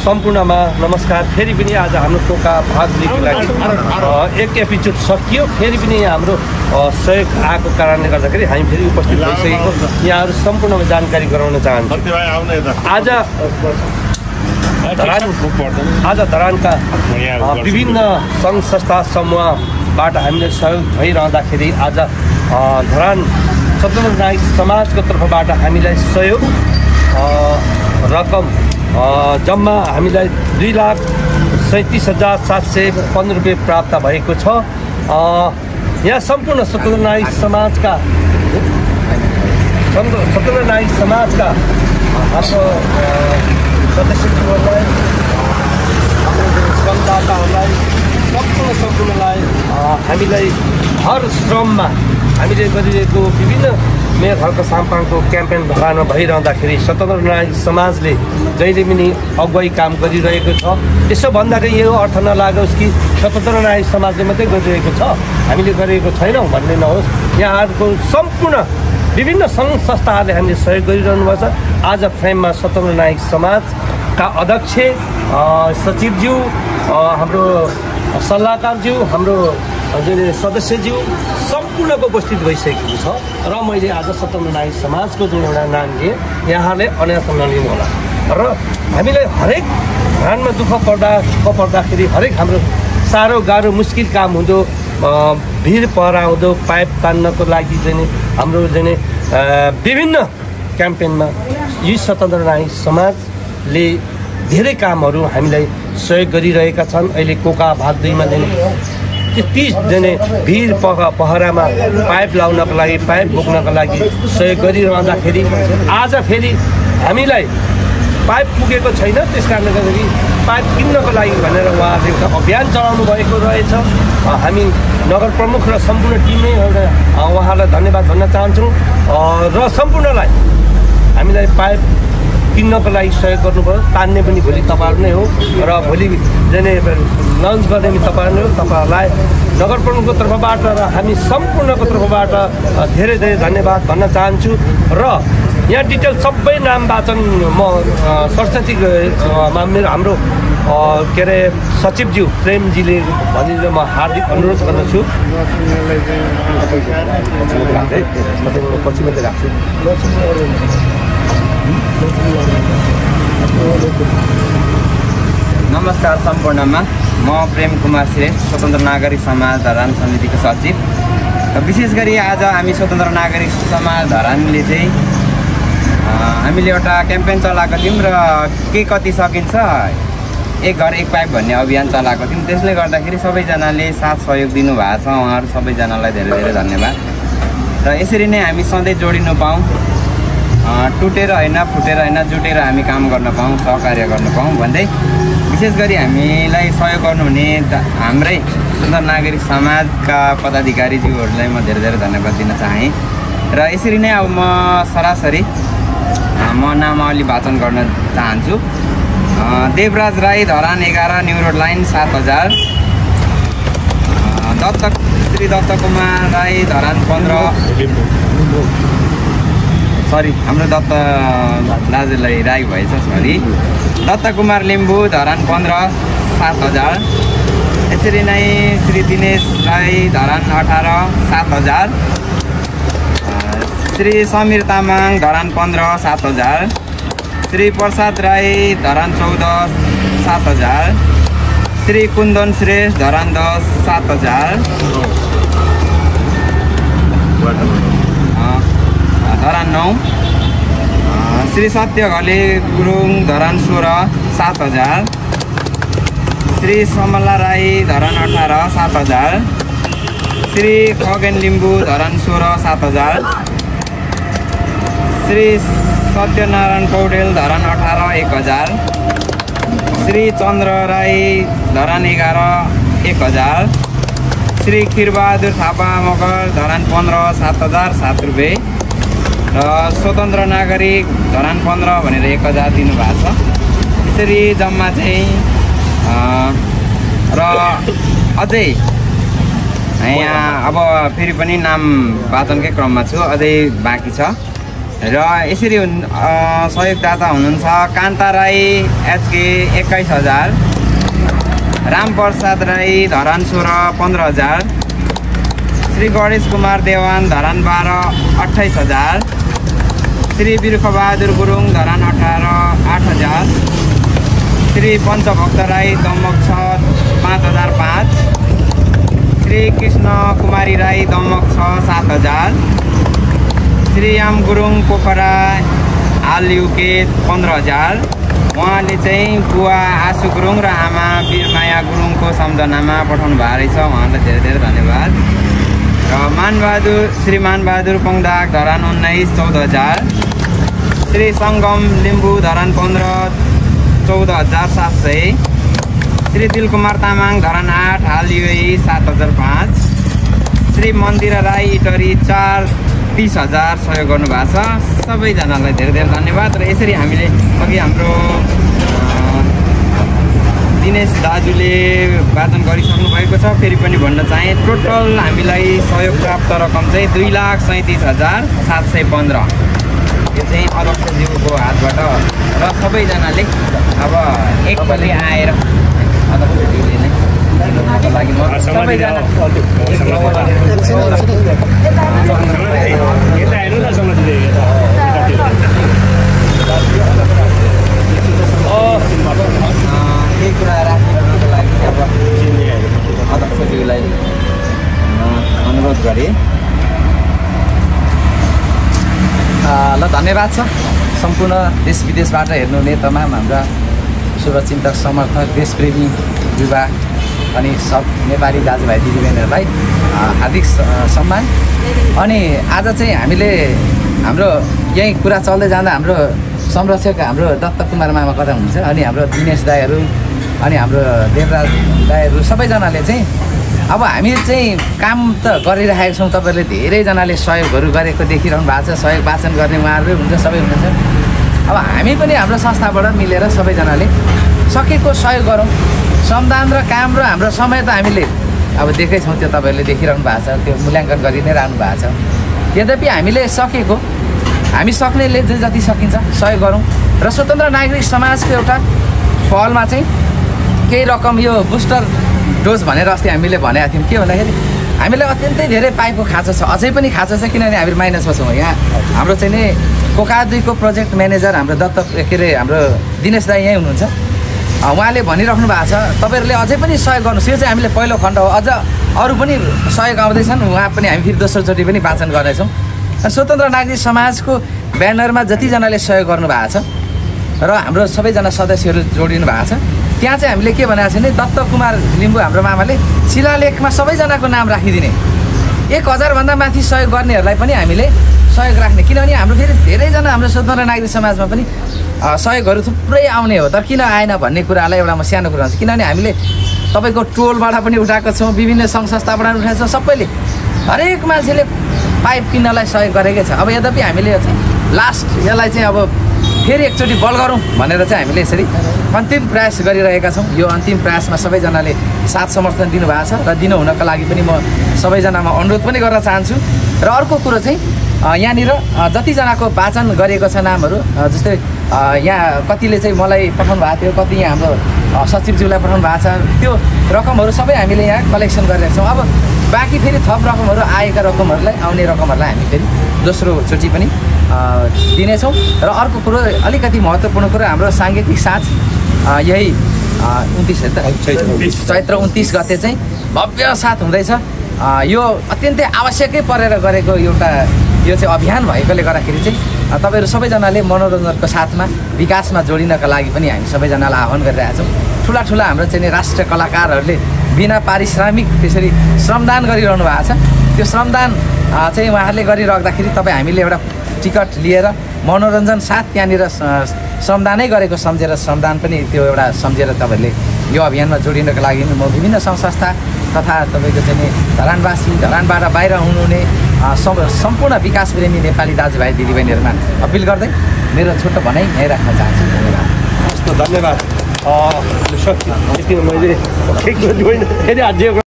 सम्पूर्णमा नमस्कार। फेरि पनि आज हाम्रो टोका भाग लिएको लागि एक एपिसोड सकियो। फेरि पनि हाम्रो सहयोग आएको कारणले गर्दाखेरि हामी फेरि उपस्थित भइसकेको यहाँहरू सम्पूर्णमा जानकारी गराउन चाहन्छु। आज धरानका विभिन्न सङ्घ संस्था समूहबाट हामीले सहयोग भइरहँदाखेरि आज धरान स्वतन्त्र नागरिक समाजको तर्फबाट हामीलाई सहयोग रकम जम्मा हामीलाई 2,37,715 रुपियाँ प्राप्त भएको छ। यहाँ सम्पूर्ण स्वतन्त्र नागरिक समाजका हाम्रो सदस्यहरूलाई श्रमदाताहरूलाई सम्पूर्णलाई हामीलाई हर श्रममा हामीले गरिरहेको विभिन्न मेयर हल्का साम्पाङको क्याम्पेन धरानमा भइरहँदाखेरि स्वतन्त्र नागरिक समाजले जहिले पनि अगुवाई काम गरिरहेको छ। यसो भन्दाखेरि यो अर्थ नलागोस् कि स्वतन्त्र नागरिक समाजले मात्रै गरिरहेको छ, हामीले गरेको छैनौँ भन्ने नहोस्। यहाँहरूको सम्पूर्ण विभिन्न सङ्घ संस्थाहरूले हामीले सहयोग गरिरहनु भएको छ। आज फ्रेममा स्वतन्त्र नागरिक समाजका अध्यक्ष सचिवज्यू, हाम्रो सल्लाहकारज्यू, हाम्रो सदस्यज्यू सम्पूर्णको उपस्थित भइसकेको छ र मैले आज स्वतन्त्र नागरिक समाजको जुन एउटा नाम लिएँ, यहाँहरूले अन्यथा नलिनु होला। र हामीलाई हरेक धरानमा दुःख पर्दाखेरि हरेक हाम्रो साह्रो गाह्रो मुस्किल काम हुँदो, भिड पहरा हुँदो, पाइप तान्नको लागि चाहिँ हाम्रो चाहिँ विभिन्न क्याम्पेनमा यी स्वतन्त्र नागरिक समाजले धेरै कामहरू हामीलाई सहयोग गरिरहेका छन्। अहिले कोका भाग 2मा चाहिँ 30 जने भिड पहरामा पाइप लाउनको लागि, पाइप बोक्नको लागि सहयोग गरिरहँदाखेरि आज फेरि हामीलाई पाइप पुगेको छैन। त्यस कारणले गर्दाखेरि पाइप किन्नको लागि भनेर उहाँहरूले एउटा अभियान चलाउनु भएको रहेछ। हामी नगर प्रमुख र सम्पूर्ण टिममै एउटा उहाँलाई धन्यवाद भन्न चाहन्छौँ र सम्पूर्णलाई हामीलाई पाइप किन्नको लागि सहयोग गर्नुभयो। तान्ने पनि भोलि तपाईँहरू नै हो र भोलि जाने लन्च गर्ने पनि तपाईँहरू नै हो। तपाईँहरूलाई नगर प्रमुखको तर्फबाट र हामी सम्पूर्णको तर्फबाट धेरै धेरै धन्यवाद भन्न चाहन्छु। र यहाँ डिटेल सबै नाम वाचन म सरस्वतीमा मेरो हाम्रो के अरे सचिवज्यू प्रेमजीले भनेर म हार्दिक अनुरोध गर्दछु। पछि मात्रै राख्छु। नमस्कार सम्पूर्णमा, म प्रेम कुमार श्रेष्ठ, स्वतन्त्र नागरिक समाज धरान समितिको सचिव। र विशेष गरी आज हामी स्वतन्त्र नागरिक समाज धरानले चाहिँ हामीले एउटा क्याम्पेन चलाएको थियौँ र के कति सकिन्छ एक घर एक पाइप भन्ने अभियान चलाएको थियौँ। त्यसले गर्दाखेरि सबैजनाले साथ सहयोग दिनुभएको छ। उहाँहरू सबैजनालाई धेरै धेरै धन्यवाद। र यसरी नै हामी सधैँ जोडिनु पाऊँ, टुटेर होइन फुटेर होइन जुटेर हामी काम गर्न पाऊँ, सहकार्य गर्न पाऊँ भन्दै विशेष गरी हामीलाई सहयोग गर्नुहुने हाम्रै स्वतन्त्र नागरिक समाजका पदाधिकारीज्यूहरूलाई म धेरै धेरै धन्यवाद दिन चाहेँ। र यसरी नै अब म सरासरी म नामावली वाचन गर्न चाहन्छु। Devraj Rai, Dharan 11, new road line 7000। Shri Dutta Kumar Rai, Dharan 15। Sorry, हाम्रो दत्त दाजुलाई राई भएछ, सरी। दत्त कुमार लिम्बू, धरान 15, 7000। यसरी नै श्री दिनेश राई, धरान 18, 7000। श्री समीर तामाङ, धरान 15, 7000। श्री प्रसाद राई, धरान 14, 7000। श्री कुन्दन श्रेष्ठ, धरान 10, 7000। धरान 9। श्री सत्य घले गुरुङ, धरान 16, 7000। श्री समला राई, धरान 18, 7000। श्री खगेन लिम्बू, धरान 16, 7000। श्री सत्यनारायण पौडेल, धरान 18, 1000। श्री चन्द्र राई, धरान 11, 1000। श्री खिरबहादुर थापा मगर, धरान 15, 7007 रुपियाँ। र स्वतन्त्र नागरिक धरान 15 भनेर 1000 दिनुभएको छ। यसरी जम्मा चाहिँ र अझै यहाँ अब फेरि पनि नाम वाचनकै क्रममा छु, अझै बाँकी छ। र यसरी सहयोगदाता हुनुहुन्छ कान्ता राई एचके 21,000, रामप्रसाद राई धरान 16 15,000, श्री गणेश कुमार देवान धरान 12 28,000, श्री बिर्खबहादुर गुरुङ धरान 18 8,000, श्री पञ्चभक्त राई दमक 6 5,005, श्री कृष्ण कुमारी राई दमक 6 7,000, श्री याम गुरुङ पोखरा हाल युके 15,000। उहाँले चाहिँ बुवा आशु गुरुङ र आमा वीरमाया गुरुङको सम्झनामा पठाउनु भएको रहेछ। उहाँलाई धेरै धेरै धन्यवाद। र श्री मानबहादुर पङदाग धरान 19 14,000, श्री सङ्गम लिम्बू धरान 15 14,700, श्री दिलकुमार तामाङ धरान 8 हाल युए 7,005, श्री मन्दिरा राई इटरी 4 30,000 सहयोग गर्नुभएको छ। सबैजनालाई धेरै धेरै धन्यवाद। र यसरी हामीले अघि हाम्रो दिनेश दाजुले वाचन गरिसक्नु भएको छ। फेरि पनि भन्न चाहे टोटल हामीलाई सहयोग प्राप्त रकम चाहिँ 2,37,715। यो चाहिँ अध्यक्षज्यूको हातबाट र सबैजनाले अब एकपल्ट आएर अध्यक्षज्यूले नै दिनुको लागि म सबैजना केही कुरा राखिदिनुको लागि अब अध्यक्षज्यूलाई अनुरोध गरेँ। ल धन्यवाद छ सम्पूर्ण देश विदेशबाट हेर्नुहुने तमाम हाम्रा शुभचिन्तक समर्थक देशप्रेमी युवा अनि सब नेपाली दाजुभाइ दिदीबहिनीहरूलाई हार्दिक सम्मान। अनि आज चाहिँ हामीले हाम्रो यही कुरा चल्दै जाँदा हाम्रो संरक्षक हाम्रो दत्त कुमार मामा कता हुनुहुन्छ, अनि हाम्रो दिनेश दाईहरू अनि हाम्रो देवराज दाईहरू सबैजनाले चाहिँ अब हामी चाहिँ काम त गरिरहेका छौँ। तपाईँहरूले धेरैजनाले सहयोगहरू गरेको देखिरहनु भएको छ। सहयोग वाचन गर्ने उहाँहरू हुन्छ, सबै हुनुहुन्छ। अब हामी पनि हाम्रो संस्थाबाट मिलेर सबैजनाले सकेको सहयोग गरौँ। श्रमदान र काम र हाम्रो समय त हामीले अब देखेकै छौँ, त्यो तपाईँहरूले देखिरहनु भएको छ, त्यो मूल्याङ्कन गरि नै रहनु भएको छ। यद्यपि हामीले सकेको हामी सक्नेले जे जति सकिन्छ सहयोग गरौँ। र स्वतन्त्र नागरिक समाजको एउटा पहलमा चाहिँ केही रकम यो बुस्टर डोज भनेर अस्ति हामीले भनेका थियौँ। के भन्दाखेरि हामीलाई अत्यन्तै धेरै पाइपको खाँचो छ, अझै पनि खाँचो छ, किनभने हामी माइनसमा छौँ। यहाँ हाम्रो चाहिँ नि कोका 2 को प्रोजेक्ट म्यानेजर हाम्रो दत्त के अरे हाम्रो दिनेश दाई यहीँ हुनुहुन्छ। उहाँले भनिराख्नु भएको छ तपाईँहरूले अझै पनि सहयोग गर्नुहोस्। यो चाहिँ हामीले पहिलो खण्ड हो, अझ अरू पनि सहयोग आउँदैछन्। उहाँ पनि हामी फेरि दोस्रोचोटि पनि वाचन गर्नेछौँ। स्वतन्त्र नागरिक समाजको ब्यानरमा जतिजनाले सहयोग गर्नुभएको छ र हाम्रो सबैजना सदस्यहरू जोडिनु भएको छ, त्यहाँ चाहिँ हामीले के भनेको छ भने दत्त कुमार लिम्बू हाम्रो मामाले शिलालेखमा सबैजनाको नाम राखिदिने, 1,000 भन्दा माथि सहयोग गर्नेहरूलाई पनि हामीले सहयोग राख्ने। किनभने हाम्रो फेरि धेरैजना हाम्रो स्वतन्त्र नागरिक समाजमा पनि सहयोगहरू थुप्रै आउने हो, तर किन आएन भन्ने कुरालाई एउटा म सानो कुरा हुन्छ। किनभने हामीले तपाईँको टोलबाट पनि उठाएको छौँ, विभिन्न सङ्घ संस्थाबाट पनि उठाएको छौँ, सबैले हरेक मान्छेले पाइप किन्नलाई सहयोग गरेकै छ। अब यद्यपि हामीले चाहिँ लास्ट यसलाई चाहिँ अब फेरि एकचोटि बल गरौँ भनेर चाहिँ हामीले यसरी अन्तिम प्रयास गरिरहेका छौँ। यो अन्तिम प्रयासमा सबैजनाले साथ समर्थन दिनुभएको छ र दिनु हुनको लागि पनि म सबैजनामा अनुरोध पनि गर्न चाहन्छु। र अर्को कुरो चाहिँ यहाँनिर जतिजनाको वाचन गरिएको छ नामहरू, जस्तै यहाँ कतिले चाहिँ मलाई पठाउनु भएको थियो, कति यहाँ हाम्रो सचिवज्यूलाई पठाउनु भएको छ, त्यो रकमहरू सबै हामीले यहाँ कलेक्सन गरिरहेको छौँ। अब बाँकी फेरि थप रकमहरू आएका रकमहरूलाई आउने रकमहरूलाई हामी फेरि दोस्रोचोटि पनि दिनेछौँ। र अर्को कुरो अलिकति महत्त्वपूर्ण कुरो, हाम्रो साङ्गीतिक साँझ यही 29 चैत्र 29 गते चाहिँ भव्य साथ हुँदैछ। यो अत्यन्तै आवश्यकै परेर गरेको एउटा यो चाहिँ अभियान भएकोले गर्दाखेरि चाहिँ तपाईँहरू सबैजनाले मनोरञ्जनको साथमा विकासमा जोडिनका लागि पनि हामी सबैजनालाई आह्वान गरिरहेका छौँ। ठुला ठुला हाम्रो चाहिँ राष्ट्रिय कलाकारहरूले बिना पारिश्रमिक त्यसरी श्रमदान गरिरहनु भएको छ। त्यो श्रमदान चाहिँ उहाँहरूले गरिराख्दाखेरि तपाईँ हामीले एउटा टिकट लिएर मनोरञ्जन साथ त्यहाँनिर श्रमदानै गरेको सम्झेर श्रमदान पनि त्यो एउटा सम्झेर तपाईँहरूले यो अभियानमा जोडिनको लागि म विभिन्न सङ्घ संस्था तथा तपाईँको चाहिँ धरानवासी धरानबाट बाहिर हुनुहुने सम्पूर्ण विकास प्रेमी नेपाली दाजुभाइ दिदीबहिनीहरूमा अपिल गर्दै मेरो छोटो भनाइ यहीँ राख्न चाहन्छु। धन्यवाद। धन्यवाद। मैले